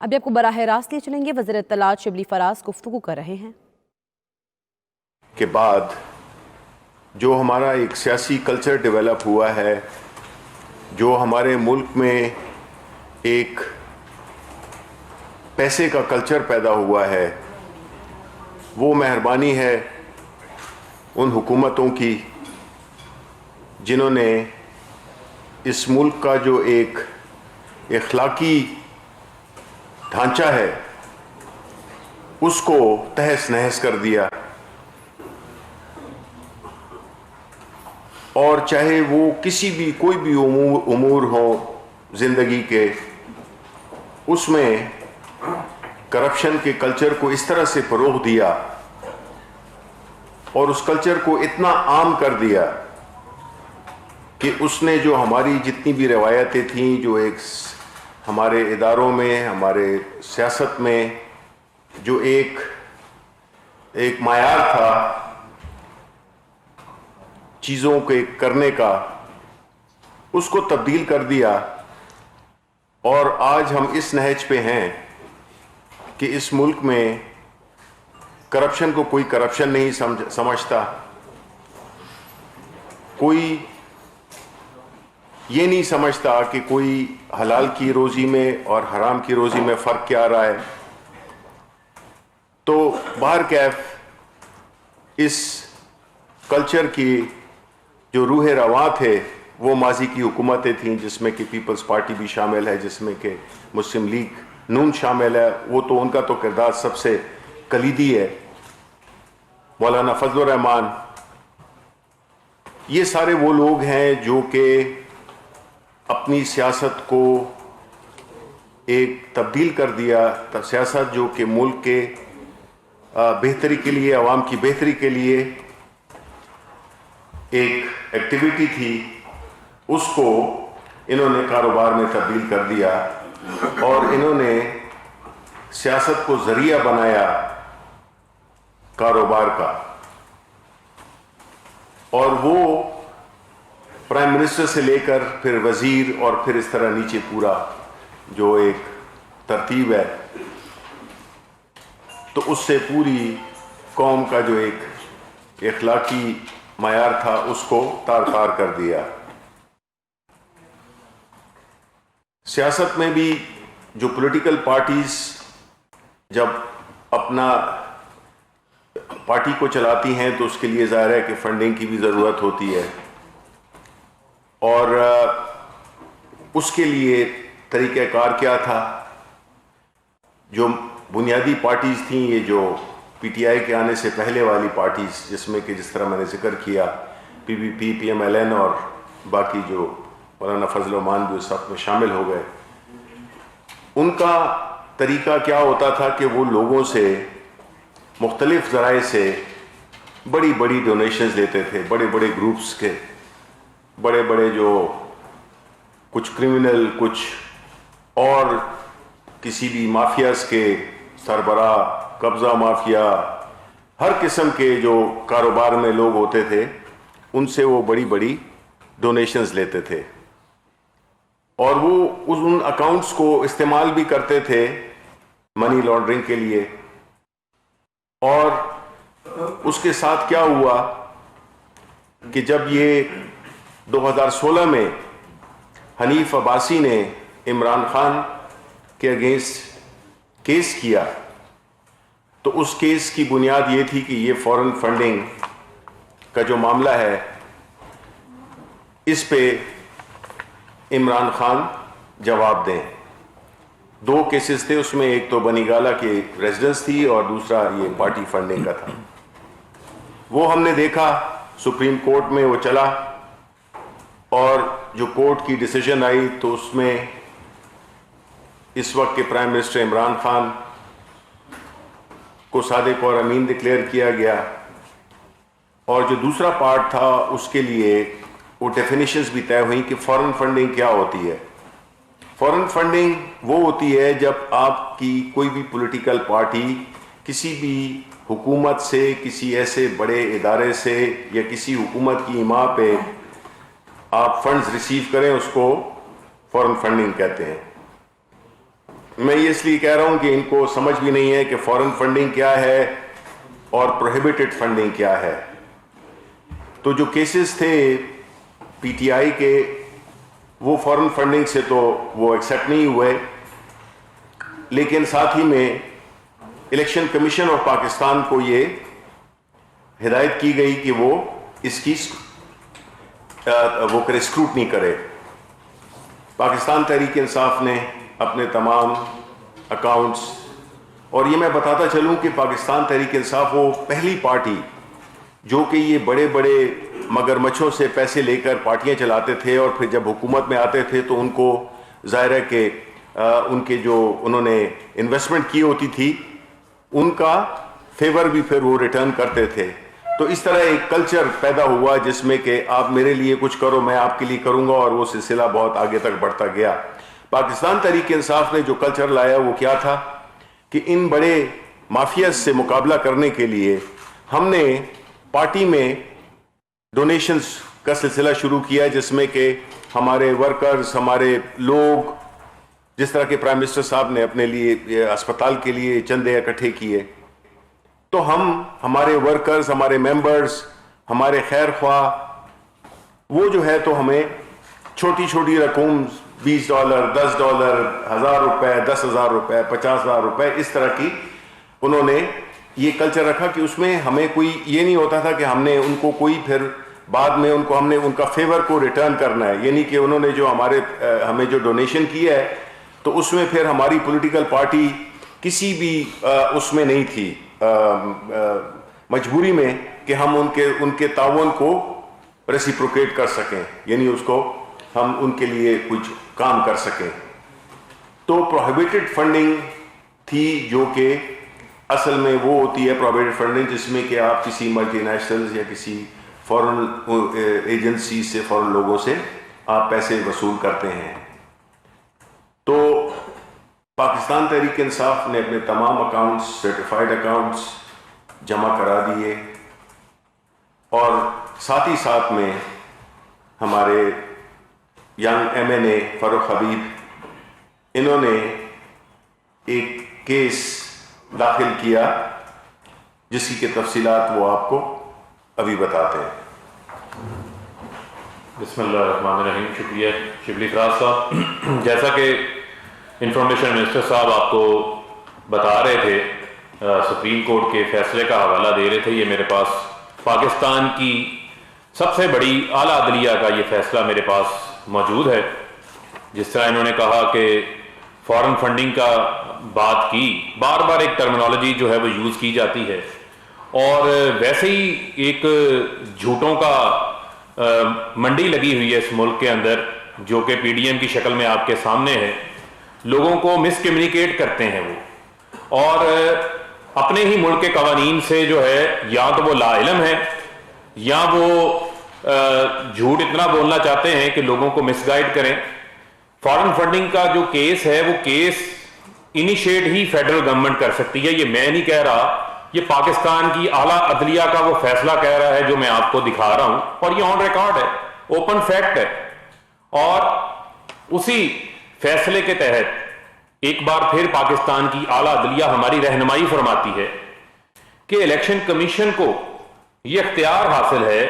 अभी आपको बराह रास्त लिए चलेंगे। वज़ीर इत्तलात शिबली फराज गुफ्तगू कर रहे हैं के बाद जो हमारा एक सियासी कल्चर डेवलप हुआ है, जो हमारे मुल्क में एक पैसे का कल्चर पैदा हुआ है, वो मेहरबानी है उन हुकूमतों की जिन्होंने इस मुल्क का जो एक इखलाकी ढांचा है उसको तहस नहस कर दिया। और चाहे वो किसी भी कोई भी उमूर हो ज़िंदगी के, उसमें करप्शन के कल्चर को इस तरह से फ़रोग़ दिया और उस कल्चर को इतना आम कर दिया कि उसने जो हमारी जितनी भी रवायतें थीं, जो एक हमारे इदारों में, हमारे सियासत में जो एक मायार था चीज़ों के करने का, उसको तब्दील कर दिया। और आज हम इस नहज पे हैं कि इस मुल्क में करप्शन को कोई करप्शन नहीं समझता, कोई ये नहीं समझता कि कोई हलाल की रोज़ी में और हराम की रोज़ी में फ़र्क क्या आ रहा है। तो बाहर कैफ इस कल्चर की जो रूह रवां थे वो माजी की हुकूमतें थीं, जिसमें कि पीपल्स पार्टी भी शामिल है, जिसमें कि मुस्लिम लीग नून शामिल है। वो तो उनका तो किरदार सबसे कलीदी है। मौलाना फजलुर रहमान, ये सारे वो लोग हैं जो कि अपनी सियासत को एक तब्दील कर दिया। सियासत जो कि मुल्क के बेहतरी के लिए, आवाम की बेहतरी के लिए एक एक्टिविटी थी, उसको इन्होंने कारोबार में तब्दील कर दिया और इन्होंने सियासत को जरिया बनाया कारोबार का। और वो प्राइम मिनिस्टर से लेकर फिर वजीर और फिर इस तरह नीचे पूरा जो एक तरतीब है, तो उससे पूरी कौम का जो एक इखलाकी मायार था उसको तार तार कर दिया। सियासत में भी जो पॉलिटिकल पार्टीज जब अपना पार्टी को चलाती हैं तो उसके लिए ज़ाहिर है कि फंडिंग की भी ज़रूरत होती है, और उसके लिए तरीक़ाकार क्या था। जो बुनियादी पार्टीज़ थीं, ये जो पीटीआई के आने से पहले वाली पार्टीज़, जिसमें कि जिस तरह मैंने जिक्र किया पीपीपी, पीएमएलएन और बाकी जो मौलाना फजल रहमान भी उस वक्त में शामिल हो गए, उनका तरीका क्या होता था कि वो लोगों से मुख्तलिफ ज़राए से बड़ी बड़ी डोनेशंस लेते थे। बड़े बड़े ग्रुप्स के, बड़े बड़े जो कुछ क्रिमिनल, कुछ और किसी भी माफियाज के सरबरा, कब्ज़ा माफिया, हर किस्म के जो कारोबार में लोग होते थे, उनसे वो बड़ी बड़ी डोनेशंस लेते थे और वो उन अकाउंट्स को इस्तेमाल भी करते थे मनी लॉन्ड्रिंग के लिए। और उसके साथ क्या हुआ कि जब ये 2016 में हनीफ अब्बासी ने इमरान खान के अगेंस्ट केस किया, तो उस केस की बुनियाद ये थी कि ये फॉरेन फंडिंग का जो मामला है, इस पे इमरान खान जवाब दें। दो केसेस थे उसमें, एक तो बनीगाला की रेजिडेंस थी और दूसरा ये पार्टी फंडिंग का था। वो हमने देखा सुप्रीम कोर्ट में वो चला और जो कोर्ट की डिसीजन आई तो उसमें इस वक्त के प्राइम मिनिस्टर इमरान खान को सादिक और अमीन डिक्लेयर किया गया, और जो दूसरा पार्ट था उसके लिए वो डेफिनेशंस भी तय हुई कि फॉरेन फंडिंग क्या होती है। फॉरेन फंडिंग वो होती है जब आपकी कोई भी पॉलिटिकल पार्टी किसी भी हुकूमत से, किसी ऐसे बड़े इदारे से या किसी हुकूमत की हिमा पे आप फंड्स रिसीव करें, उसको फॉरेन फंडिंग कहते हैं। मैं ये इसलिए कह रहा हूं कि इनको समझ भी नहीं है कि फॉरेन फंडिंग क्या है और प्रोहिबिटेड फंडिंग क्या है। तो जो केसेस थे पीटीआई के, वो फॉरेन फंडिंग से तो वो एक्सेप्ट नहीं हुए, लेकिन साथ ही में इलेक्शन कमीशन ऑफ पाकिस्तान को ये हिदायत की गई कि वो इसकी वो करे, स्क्रूटनी करे। पाकिस्तान तहरीक इंसाफ ने अपने तमाम अकाउंट्स, और ये मैं बताता चलूं कि पाकिस्तान तहरीक इंसाफ वो पहली पार्टी जो कि ये बड़े बड़े मगरमच्छों से पैसे लेकर पार्टियां चलाते थे, और फिर जब हुकूमत में आते थे तो उनको ज़ाहिर है कि उनके जो उन्होंने इन्वेस्टमेंट की होती थी उनका फेवर भी फिर वो रिटर्न करते थे। तो इस तरह एक कल्चर पैदा हुआ जिसमें कि आप मेरे लिए कुछ करो, मैं आपके लिए करूंगा, और वो सिलसिला बहुत आगे तक बढ़ता गया। पाकिस्तान तहरीक इंसाफ ने जो कल्चर लाया वो क्या था कि इन बड़े माफिया से मुकाबला करने के लिए हमने पार्टी में डोनेशंस का सिलसिला शुरू किया, जिसमें कि हमारे वर्कर्स, हमारे लोग, जिस तरह के प्राइम मिनिस्टर साहब ने अपने लिए अस्पताल के लिए चंदे इकट्ठे किए, तो हम हमारे वर्कर्स, हमारे मेंबर्स, हमारे खैर ख्वाह, वो जो है तो हमें छोटी छोटी रकम $20, $10, $1000, $10,000, $50,000, इस तरह की उन्होंने ये कल्चर रखा कि उसमें हमें कोई ये नहीं होता था कि हमने उनको कोई फिर बाद में उनको हमने उनका फेवर को रिटर्न करना है। यानी कि उन्होंने जो हमें जो डोनेशन किया है तो उसमें फिर हमारी पॉलिटिकल पार्टी किसी भी उसमें नहीं थी मजबूरी में कि हम उनके ताउन को रेसिप्रोकेट कर सकें, यानी उसको हम उनके लिए कुछ काम कर सकें। तो प्रोहिबिटेड फंडिंग थी जो कि असल में वो होती है प्रोहिबिटेड फंडिंग जिसमें कि आप किसी मल्टीनेशनल्स या किसी फॉरेन एजेंसी से, फॉरेन लोगों से आप पैसे वसूल करते हैं। तो पाकिस्तान तहरीक इंसाफ ने अपने तमाम अकाउंट्स, सर्टिफाइड अकाउंट्स जमा करा दिए, और साथ ही साथ में हमारे यंग MNA फारूक हबीब, इन्होंने एक केस दाखिल किया जिसकी के तफसीलात वो आपको अभी बताते हैं। बिस्मिल्लाहिर्रहमानिर्रहीम। शुक्रिया शिबली फराज साहब। जैसा कि इंफॉर्मेशन मिनिस्टर साहब आपको बता रहे थे, सुप्रीम कोर्ट के फैसले का हवाला दे रहे थे, ये मेरे पास पाकिस्तान की सबसे बड़ी आला अदलिया का ये फैसला मेरे पास मौजूद है। जिस तरह इन्होंने कहा कि फॉरेन फंडिंग का बात की, बार बार एक टर्मिनोलॉजी जो है वो यूज़ की जाती है, और वैसे ही एक झूठों का मंडी लगी हुई है इस मुल्क के अंदर, जो कि PDM की शक्ल में आपके सामने है। लोगों को मिसकम्युनिकेट करते हैं वो, और अपने ही मुल्क के कवानीन से जो है या तो वो लाइलम है या वो झूठ इतना बोलना चाहते हैं कि लोगों को मिसगाइड करें। फॉरेन फंडिंग का जो केस है वो केस इनिशिएट ही फेडरल गवर्नमेंट कर सकती है। ये मैं नहीं कह रहा, ये पाकिस्तान की आला अदलिया का वो फैसला कह रहा है जो मैं आपको दिखा रहा हूं, और ये ऑन रिकॉर्ड है, ओपन फैक्ट है। और उसी फैसले के तहत एक बार फिर पाकिस्तान की आला अदलिया हमारी रहनुमाई फरमाती है कि इलेक्शन कमीशन को यह इख्तियार हासिल है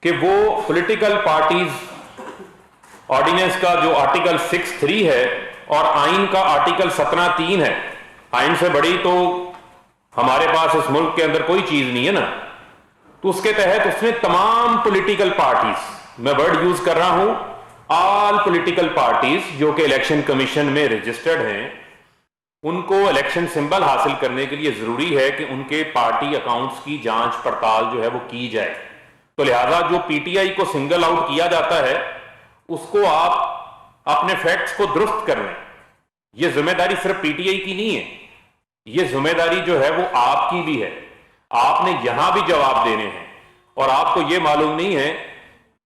कि वो पॉलिटिकल पार्टीज ऑर्डिनेंस का जो आर्टिकल 6(3) है और आइन का आर्टिकल 17(3) है, आइन से बड़ी तो हमारे पास इस मुल्क के अंदर कोई चीज नहीं है ना, तो उसके तहत उसने तमाम पॉलिटिकल पार्टीज, मैं वर्ड यूज कर रहा हूं, ऑल पॉलिटिकल पार्टीज जो कि इलेक्शन कमीशन में रजिस्टर्ड हैं, उनको इलेक्शन सिंबल हासिल करने के लिए जरूरी है कि उनके पार्टी अकाउंट्स की जांच पड़ताल जो है वो की जाए। तो लिहाजा जो PTI को सिंगल आउट किया जाता है उसको आप अपने फैक्ट्स को दुरुस्त कर लें। यह जिम्मेदारी सिर्फ PTI की नहीं है, यह जिम्मेदारी जो है वो आपकी भी है। आपने यहां भी जवाब देने हैं, और आपको यह मालूम नहीं है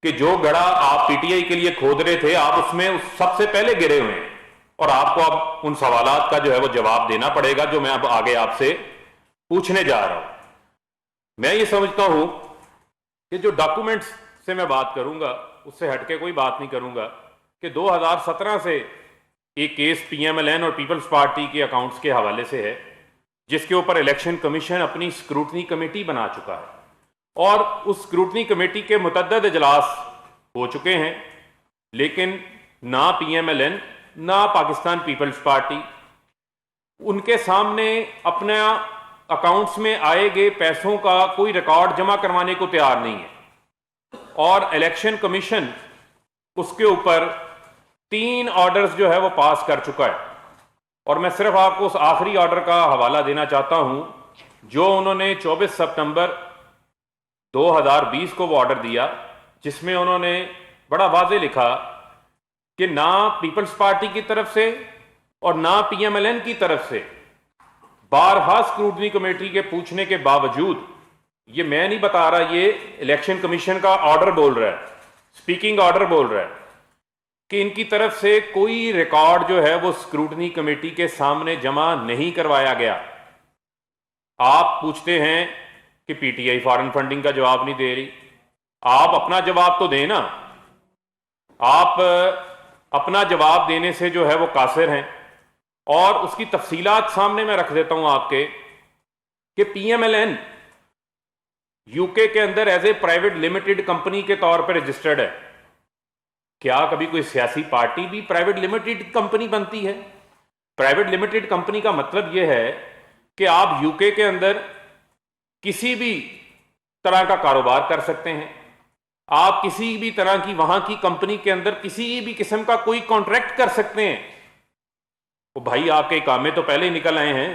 कि जो गड़ा आप PTI के लिए खोद रहे थे आप उसमें सबसे पहले गिरे हुए हैं, और आपको अब उन सवालात का जो है वो जवाब देना पड़ेगा जो मैं अब आगे आपसे पूछने जा रहा हूं। मैं ये समझता हूं कि जो डॉक्यूमेंट्स से मैं बात करूंगा उससे हटके कोई बात नहीं करूंगा कि 2017 से एक केस PMLN और पीपल्स पार्टी के अकाउंट्स के हवाले से है, जिसके ऊपर इलेक्शन कमीशन अपनी स्क्रूटनी कमेटी बना चुका है और उस स्क्रूटनी कमेटी के मुतअद्दिद इजलास हो चुके हैं, लेकिन ना PMLN ना पाकिस्तान पीपल्स पार्टी उनके सामने अपना अकाउंट्स में आए गए पैसों का कोई रिकॉर्ड जमा करवाने को तैयार नहीं है। और इलेक्शन कमीशन उसके ऊपर 3 ऑर्डर्स जो है वो पास कर चुका है। और मैं सिर्फ आपको उस आखिरी ऑर्डर का हवाला देना चाहता हूं, जो उन्होंने 24 सितंबर 2020 को वो ऑर्डर दिया, जिसमें उन्होंने बड़ा वाज़ेह लिखा कि ना पीपल्स पार्टी की तरफ से और ना PMLN की तरफ से बारहा स्क्रूटनी कमेटी के पूछने के बावजूद, ये मैं नहीं बता रहा, ये इलेक्शन कमीशन का ऑर्डर बोल रहा है, स्पीकिंग ऑर्डर बोल रहा है कि इनकी तरफ से कोई रिकॉर्ड जो है वो स्क्रूटनी कमेटी के सामने जमा नहीं करवाया गया। आप पूछते हैं कि PTI फॉरेन फंडिंग का जवाब नहीं दे रही। आप अपना जवाब तो दें ना। आप अपना जवाब देने से जो है वो कासिर हैं। और उसकी तफसीलात सामने मैं रख देता हूं आपके कि PMLN UK के अंदर as a private limited company के तौर पर रजिस्टर्ड है। क्या कभी कोई सियासी पार्टी भी प्राइवेट लिमिटेड कंपनी बनती है? प्राइवेट लिमिटेड कंपनी का मतलब यह है कि आप UK के अंदर किसी भी तरह का कारोबार कर सकते हैं। आप किसी भी तरह की वहां की कंपनी के अंदर किसी भी किस्म का कोई कॉन्ट्रैक्ट कर सकते हैं। तो भाई आपके कामे तो पहले ही निकल आए हैं।